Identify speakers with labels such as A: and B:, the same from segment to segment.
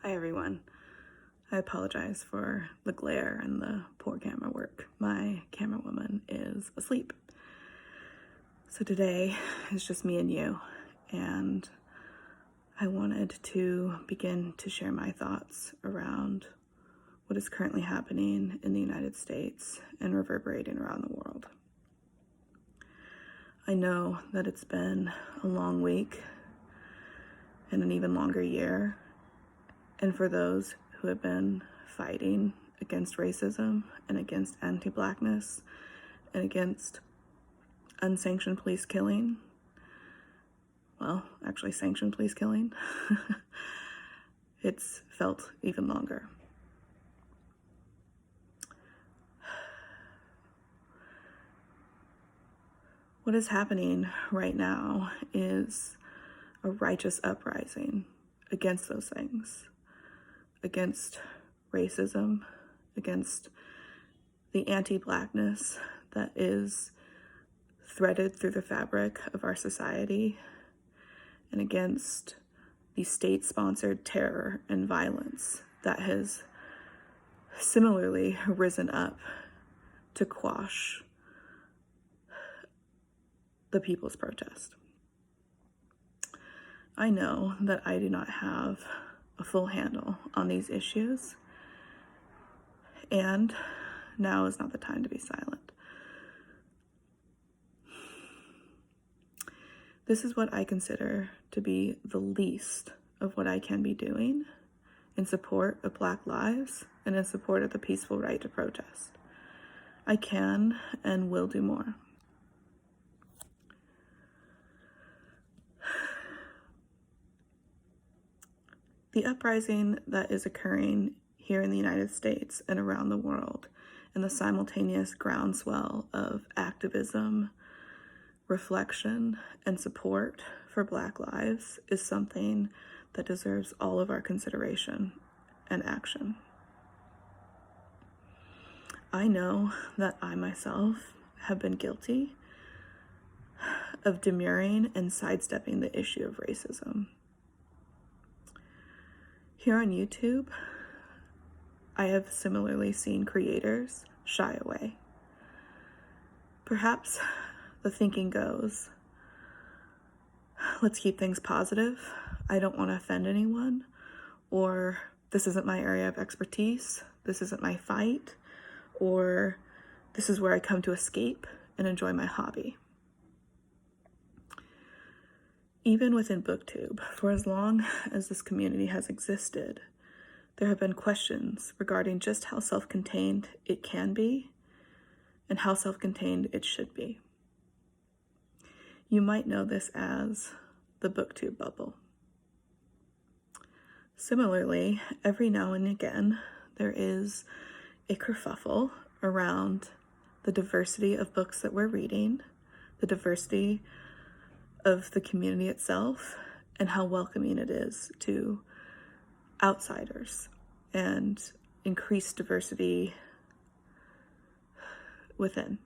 A: Hi everyone. I apologize for the glare and the poor camera work. My camera woman is asleep. So today is just me and you, and I wanted to begin to share my thoughts around what is currently happening in the United States and reverberating around the world. I know that it's been a long week and an even longer year, and for those who have been fighting against racism and against anti-Blackness and against unsanctioned police killing, well, actually sanctioned police killing, it's felt even longer. What is happening right now is a righteous uprising against those things, against racism, against the anti-Blackness that is threaded through the fabric of our society, and against the state-sponsored terror and violence that has similarly risen up to quash the people's protest. I know that I do not have a full handle on these issues, and now is not the time to be silent. This is what I consider to be the least of what I can be doing in support of Black lives and in support of the peaceful right to protest. I can and will do more. The uprising that is occurring here in the United States and around the world, and the simultaneous groundswell of activism, reflection, and support for Black lives is something that deserves all of our consideration and action. I know that I myself have been guilty of demurring and sidestepping the issue of racism. Here on YouTube, I have similarly seen creators shy away. Perhaps the thinking goes, let's keep things positive. I don't want to offend anyone, or this isn't my area of expertise, this isn't my fight, or this is where I come to escape and enjoy my hobby. Even within BookTube, for as long as this community has existed, there have been questions regarding just how self-contained it can be and how self-contained it should be. You might know this as the BookTube bubble. Similarly, every now and again, there is a kerfuffle around the diversity of books that we're reading, the diversity of the community itself, and how welcoming it is to outsiders and increased diversity within.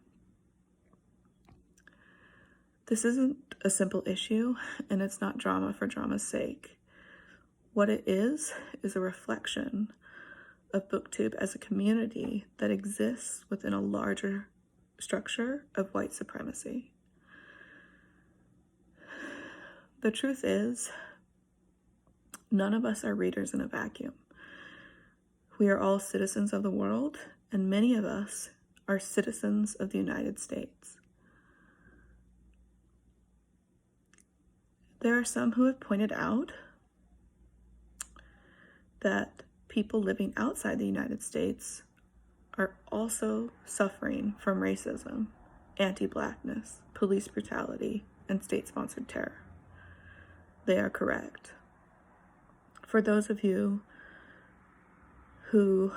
A: This isn't a simple issue, and it's not drama for drama's sake. What it is a reflection of BookTube as a community that exists within a larger structure of white supremacy. The truth is, none of us are readers in a vacuum. We are all citizens of the world, and many of us are citizens of the United States. There are some who have pointed out that people living outside the United States are also suffering from racism, anti-Blackness, police brutality, and state-sponsored terror. They are correct. For those of you who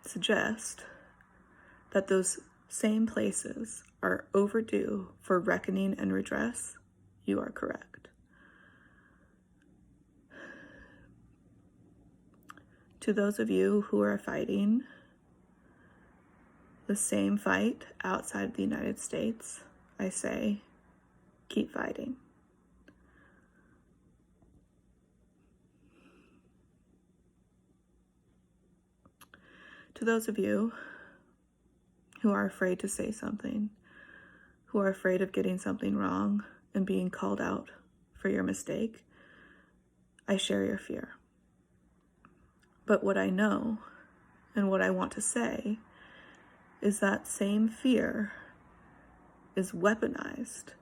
A: suggest that those same places are overdue for reckoning and redress, you are correct. To those of you who are fighting the same fight outside the United States, I say, keep fighting. To those of you who are afraid to say something, who are afraid of getting something wrong and being called out for your mistake, I share your fear. But what I know and what I want to say is that same fear is weaponized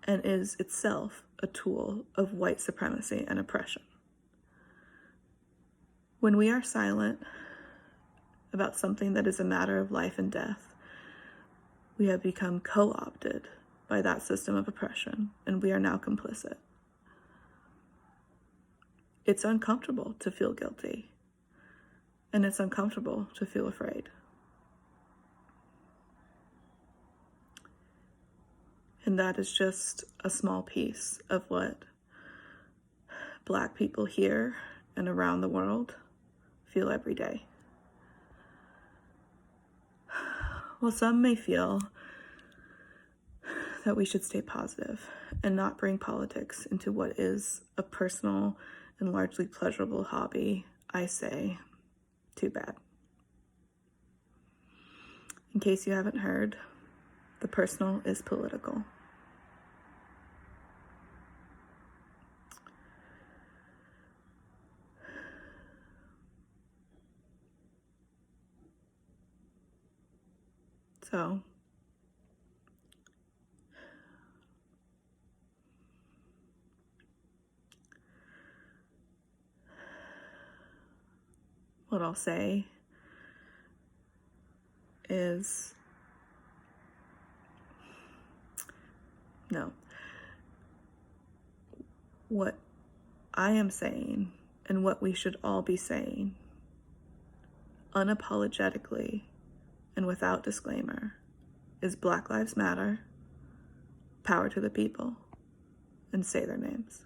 A: and is itself a tool of white supremacy and oppression. When we are silent about something that is a matter of life and death, we have become co-opted by that system of oppression, and we are now complicit. It's uncomfortable to feel guilty, and it's uncomfortable to feel afraid. And that is just a small piece of what Black people here and around the world feel every day. While some may feel that we should stay positive and not bring politics into what is a personal and largely pleasurable hobby, I say, too bad. In case you haven't heard, the personal is political. So, what I'll say is, no. What I am saying and what we should all be saying, unapologetically and without disclaimer, is Black Lives Matter, power to the people, and say their names.